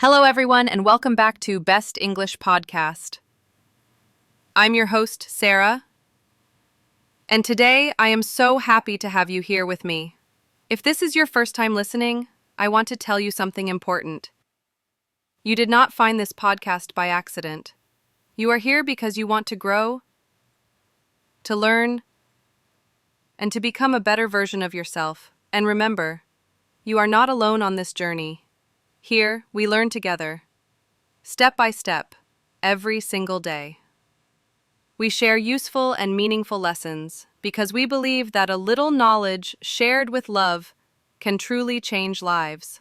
Hello, everyone, and welcome back to Best English Podcast. I'm your host, Sarah, and today I am so happy to have you here with me. If this is your first time listening, I want to tell you something important. You did not find this podcast by accident. You are here because you want to grow, to learn, and to become a better version of yourself. And remember, you are not alone on this journey. Here, we learn together, step by step, every single day. We share useful and meaningful lessons because we believe that a little knowledge shared with love can truly change lives.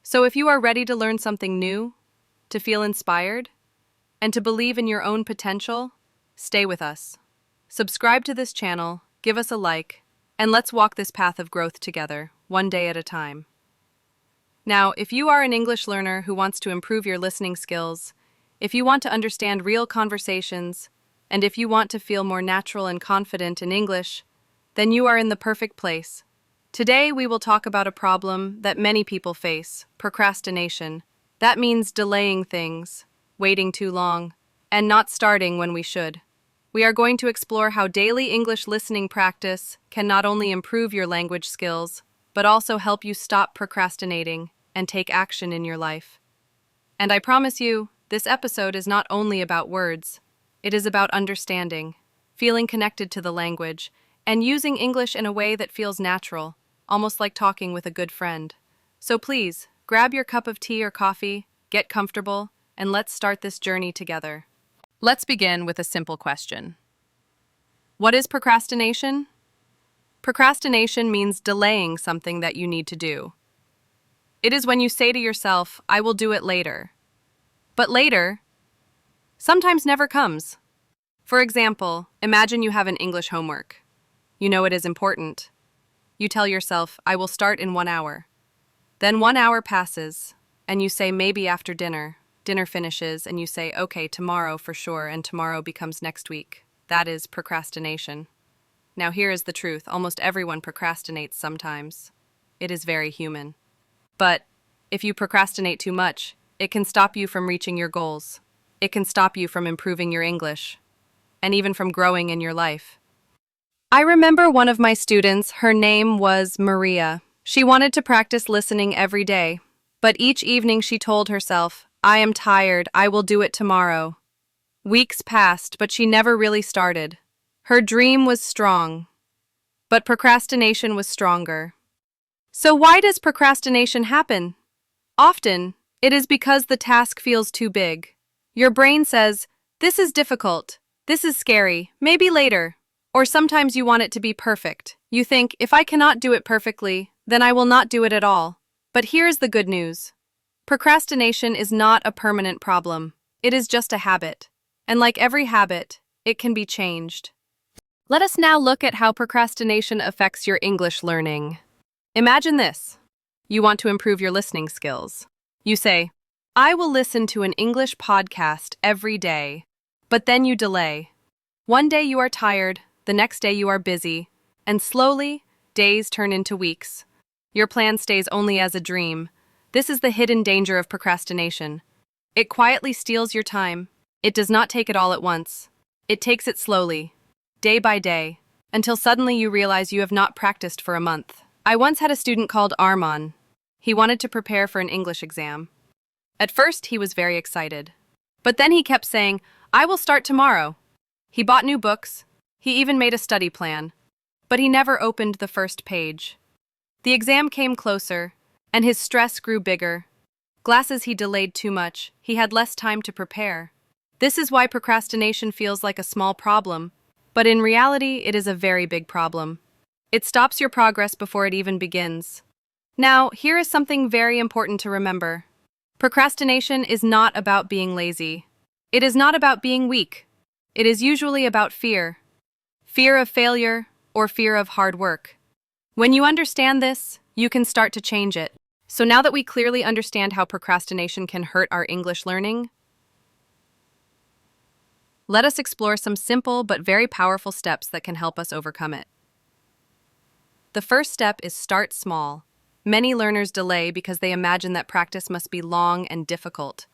So if you are ready to learn something new, to feel inspired, and to believe in your own potential, stay with us. Subscribe to this channel, give us a like, and let's walk this path of growth together, one day at a time. Now, if you are an English learner who wants to improve your listening skills, if you want to understand real conversations, and if you want to feel more natural and confident in English, then you are in the perfect place. Today, we will talk about a problem that many people face, procrastination. That means delaying things, waiting too long, and not starting when we should. We are going to explore how daily English listening practice can not only improve your language skills, but also help you stop procrastinating and take action in your life. And I promise you, this episode is not only about words. It is about understanding, feeling connected to the language, and using English in a way that feels natural, almost like talking with a good friend. So please, grab your cup of tea or coffee, get comfortable, and let's start this journey together. Let's begin with a simple question. What is procrastination? Procrastination means delaying something that you need to do. It is when you say to yourself, I will do it later. But later sometimes never comes. For example, imagine you have an English homework. You know it is important. You tell yourself, I will start in 1 hour. Then 1 hour passes, and you say maybe after dinner. Dinner finishes, and you say, okay, tomorrow for sure, and tomorrow becomes next week. That is procrastination. Now here is the truth. Almost everyone procrastinates sometimes. It is very human. But if you procrastinate too much, it can stop you from reaching your goals. It can stop you from improving your English, and even from growing in your life. I remember one of my students, her name was Maria. She wanted to practice listening every day, but each evening she told herself, I am tired, I will do it tomorrow. Weeks passed, but she never really started. Her dream was strong, but procrastination was stronger. So why does procrastination happen? Often, it is because the task feels too big. Your brain says, this is difficult, this is scary, maybe later. Or sometimes you want it to be perfect. You think, if I cannot do it perfectly, then I will not do it at all. But here's the good news. Procrastination is not a permanent problem. It is just a habit. And like every habit, it can be changed. Let us now look at how procrastination affects your English learning. Imagine this. You want to improve your listening skills. You say, I will listen to an English podcast every day, but then you delay. One day you are tired, the next day you are busy, and slowly, days turn into weeks. Your plan stays only as a dream. This is the hidden danger of procrastination. It quietly steals your time. It does not take it all at once. It takes it slowly, day by day, until suddenly you realize you have not practiced for a month. I once had a student called Arman. He wanted to prepare for an English exam. At first, he was very excited. But then he kept saying, I will start tomorrow. He bought new books. He even made a study plan. But he never opened the first page. The exam came closer, and his stress grew bigger. Classes he delayed too much. He had less time to prepare. This is why procrastination feels like a small problem. But in reality, it is a very big problem. It stops your progress before it even begins. Now, here is something very important to remember. Procrastination is not about being lazy. It is not about being weak. It is usually about fear. Fear of failure or fear of hard work. When you understand this, you can start to change it. So now that we clearly understand how procrastination can hurt our English learning, let us explore some simple but very powerful steps that can help us overcome it. The first step is start small. Many learners delay because they imagine that practice must be long and difficult.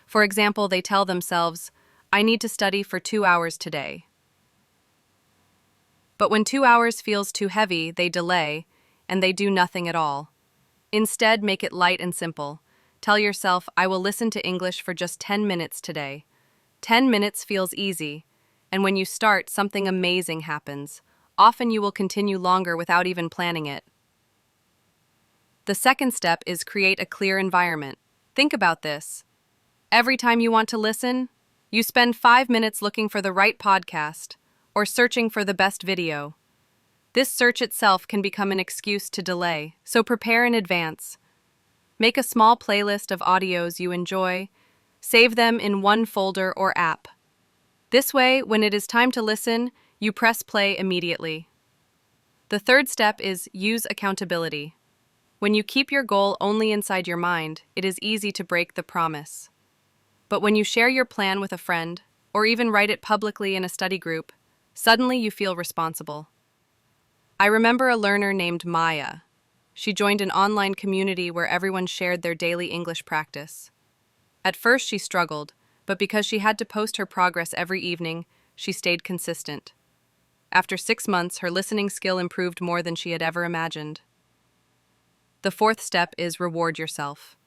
For example, they tell themselves, I need to study for 2 hours today. But when 2 hours feels too heavy, they delay, and they do nothing at all. Instead, make it light and simple. Tell yourself, I will listen to English for just 10 minutes today. 10 minutes feels easy, and when you start, something amazing happens. Often you will continue longer without even planning it. The second step is create a clear environment. Think about this. Every time you want to listen, you spend 5 minutes looking for the right podcast or searching for the best video. This search itself can become an excuse to delay, so prepare in advance. Make a small playlist of audios you enjoy. Save them in one folder or app. This way, when it is time to listen, you press play immediately. The third step is use accountability. When you keep your goal only inside your mind, it is easy to break the promise. But when you share your plan with a friend, or even write it publicly in a study group, suddenly you feel responsible. I remember a learner named Maya. She joined an online community where everyone shared their daily English practice. At first she struggled, but because she had to post her progress every evening, she stayed consistent. After 6 months, her listening skill improved more than she had ever imagined. The fourth step is reward yourself.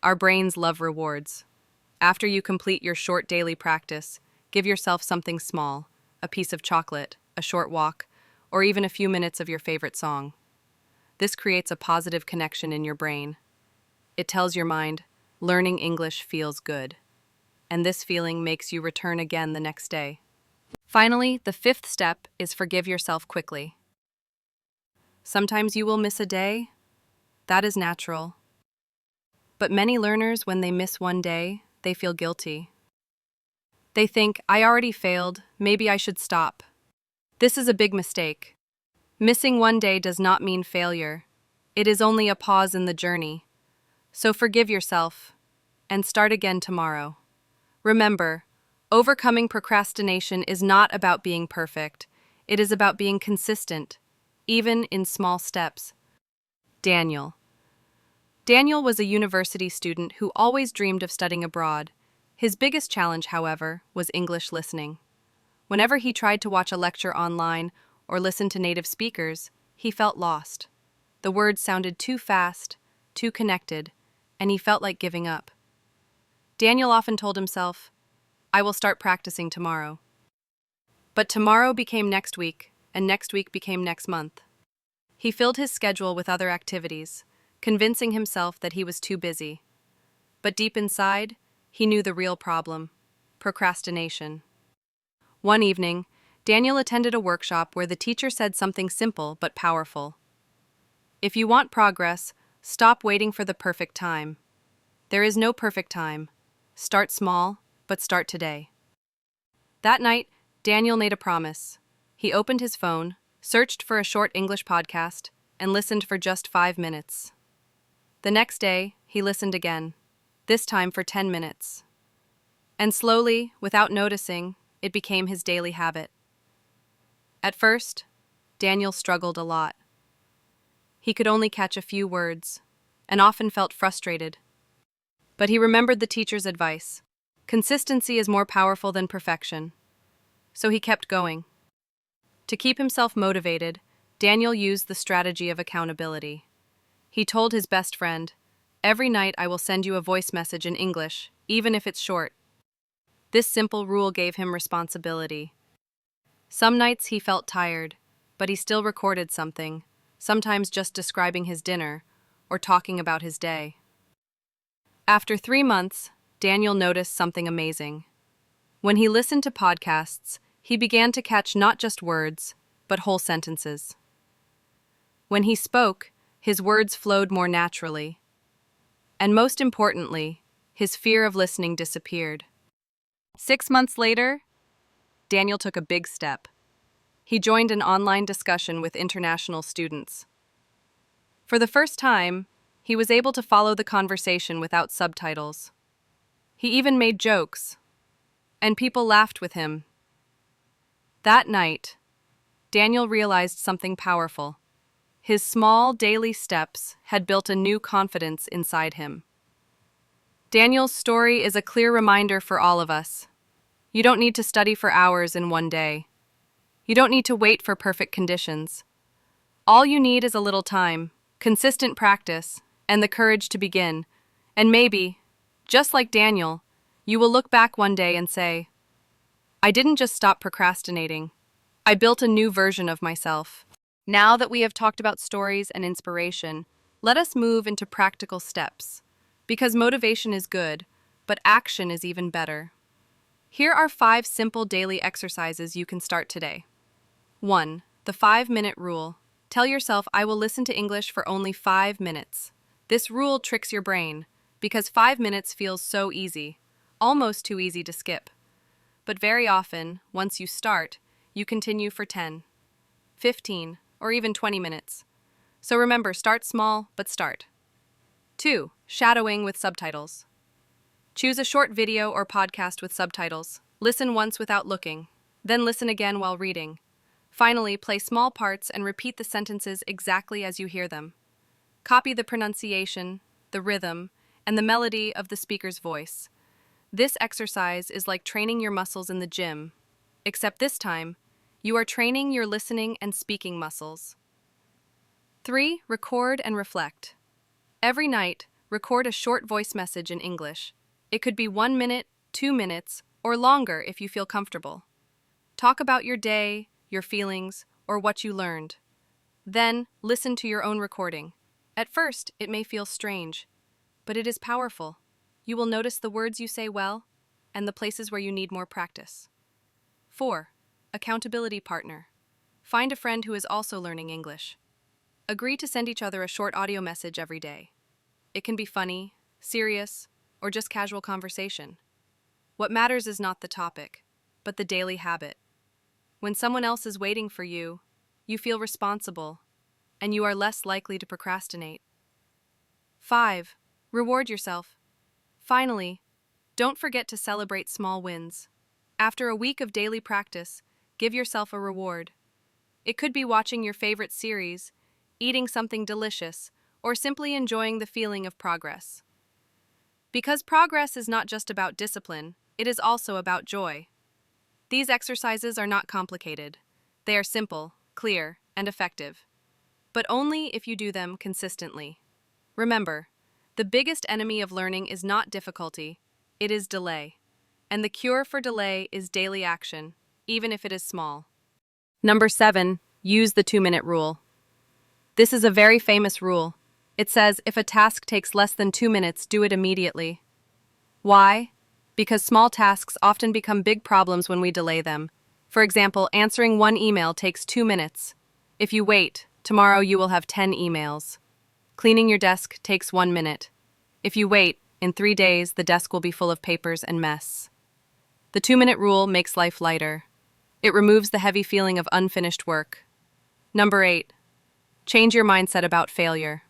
Our brains love rewards. After you complete your short daily practice, give yourself something small, a piece of chocolate, a short walk, or even a few minutes of your favorite song. This creates a positive connection in your brain. It tells your mind, learning English feels good. And this feeling makes you return again the next day. Finally, the fifth step is forgive yourself quickly. Sometimes you will miss a day. That is natural. But many learners, when they miss one day, they feel guilty. They think, I already failed, maybe I should stop. This is a big mistake. Missing one day does not mean failure. It is only a pause in the journey. So forgive yourself and start again tomorrow. Remember, overcoming procrastination is not about being perfect. It is about being consistent, even in small steps. Daniel. Daniel was a university student who always dreamed of studying abroad. His biggest challenge, however, was English listening. Whenever he tried to watch a lecture online or listen to native speakers, he felt lost. The words sounded too fast, too connected, and he felt like giving up. Daniel often told himself, I will start practicing tomorrow. But tomorrow became next week, and next week became next month. He filled his schedule with other activities, convincing himself that he was too busy. But deep inside, he knew the real problem: procrastination. One evening, Daniel attended a workshop where the teacher said something simple but powerful. If you want progress, stop waiting for the perfect time. There is no perfect time. Start small, but start today. That night, Daniel made a promise. He opened his phone, searched for a short English podcast, and listened for just 5 minutes. The next day, he listened again, this time for 10 minutes. And slowly, without noticing, it became his daily habit. At first, Daniel struggled a lot. He could only catch a few words, and often felt frustrated. But he remembered the teacher's advice. Consistency is more powerful than perfection. So he kept going. To keep himself motivated, Daniel used the strategy of accountability. He told his best friend, every night I will send you a voice message in English, even if it's short. This simple rule gave him responsibility. Some nights he felt tired, but he still recorded something, sometimes just describing his dinner or talking about his day. After 3 months, Daniel noticed something amazing. When he listened to podcasts, he began to catch not just words, but whole sentences. When he spoke, his words flowed more naturally. And most importantly, his fear of listening disappeared. 6 months later, Daniel took a big step. He joined an online discussion with international students. For the first time, he was able to follow the conversation without subtitles. He even made jokes, and people laughed with him. That night, Daniel realized something powerful. His small daily steps had built a new confidence inside him. Daniel's story is a clear reminder for all of us. You don't need to study for hours in one day. You don't need to wait for perfect conditions. All you need is a little time, consistent practice, and the courage to begin. And maybe, just like Daniel, you will look back one day and say, I didn't just stop procrastinating. I built a new version of myself. Now that we have talked about stories and inspiration, let us move into practical steps. Because motivation is good, but action is even better. Here are 5 simple daily exercises you can start today. 1. The 5-minute rule. Tell yourself, I will listen to English for only 5 minutes. This rule tricks your brain, because 5 minutes feels so easy, almost too easy to skip. But very often, once you start, you continue for 10, 15, or even 20 minutes. So remember, start small, but start. 2. Shadowing with subtitles. Choose a short video or podcast with subtitles. Listen once without looking, then listen again while reading. Finally, play small parts and repeat the sentences exactly as you hear them. Copy the pronunciation, the rhythm, and the melody of the speaker's voice. This exercise is like training your muscles in the gym, except this time, you are training your listening and speaking muscles. 3. Record and reflect. Every night, record a short voice message in English. It could be 1 minute, 2 minutes, or longer if you feel comfortable. Talk about your day, your feelings, or what you learned. Then, listen to your own recording. At first, it may feel strange, but it is powerful. You will notice the words you say well, and the places where you need more practice. 4. Accountability partner. Find a friend who is also learning English. Agree to send each other a short audio message every day. It can be funny, serious, or just casual conversation. What matters is not the topic, but the daily habit. When someone else is waiting for you, you feel responsible, and you are less likely to procrastinate. 5. Reward yourself. Finally, don't forget to celebrate small wins. After a week of daily practice, give yourself a reward. It could be watching your favorite series, eating something delicious, or simply enjoying the feeling of progress. Because progress is not just about discipline, it is also about joy. These exercises are not complicated. They are simple, clear, and effective. But only if you do them consistently. Remember, the biggest enemy of learning is not difficulty, it is delay. And the cure for delay is daily action, even if it is small. Number 7, use the 2-minute rule. This is a very famous rule. It says, if a task takes less than 2 minutes, do it immediately. Why? Because small tasks often become big problems when we delay them. For example, answering one email takes 2 minutes. If you wait, tomorrow you will have 10 emails. Cleaning your desk takes 1 minute. If you wait, in 3 days, the desk will be full of papers and mess. The 2-minute rule makes life lighter. It removes the heavy feeling of unfinished work. Number 8, change your mindset about failure.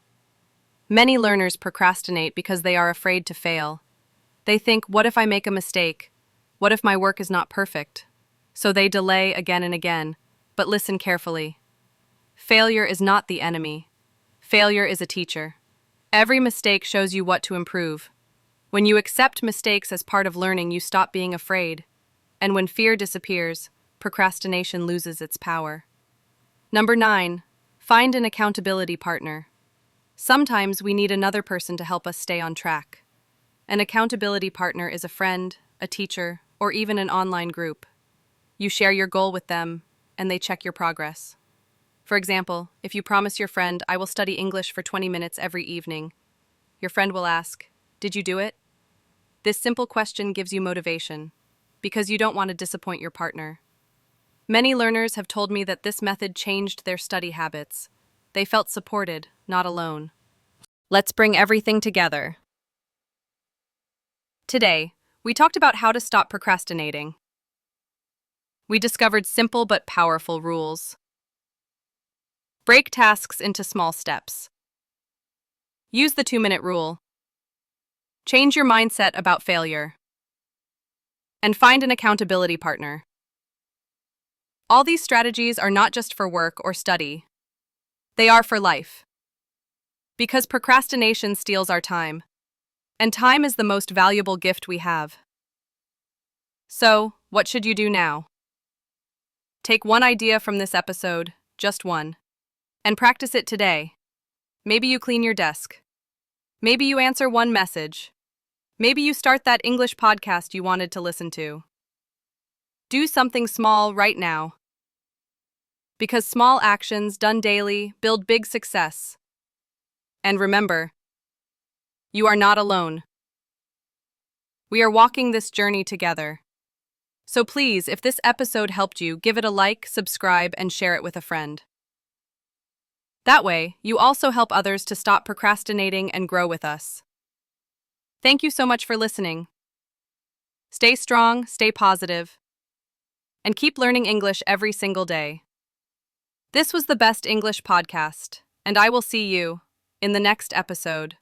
Many learners procrastinate because they are afraid to fail. They think, what if I make a mistake? What if my work is not perfect? So they delay again and again. But listen carefully. Failure is not the enemy. Failure is a teacher. Every mistake shows you what to improve. When you accept mistakes as part of learning, you stop being afraid. And when fear disappears, procrastination loses its power. Number 9, find an accountability partner. Sometimes we need another person to help us stay on track. An accountability partner is a friend, a teacher, or even an online group. You share your goal with them, and they check your progress. For example, if you promise your friend, I will study English for 20 minutes every evening, your friend will ask, did you do it? This simple question gives you motivation, because you don't want to disappoint your partner. Many learners have told me that this method changed their study habits. They felt supported, not alone. Let's bring everything together. Today, we talked about how to stop procrastinating. We discovered simple but powerful rules. Break tasks into small steps. Use the 2-minute rule. Change your mindset about failure. And find an accountability partner. All these strategies are not just for work or study. They are for life. Because procrastination steals our time. And time is the most valuable gift we have. So, what should you do now? Take one idea from this episode, just one, and practice it today. Maybe you clean your desk. Maybe you answer one message. Maybe you start that English podcast you wanted to listen to. Do something small right now. Because small actions done daily build big success. And remember, you are not alone. We are walking this journey together. So please, if this episode helped you, give it a like, subscribe, and share it with a friend. That way, you also help others to stop procrastinating and grow with us. Thank you so much for listening. Stay strong, stay positive, and keep learning English every single day. This was the Best English Podcast, and I will see you in the next episode.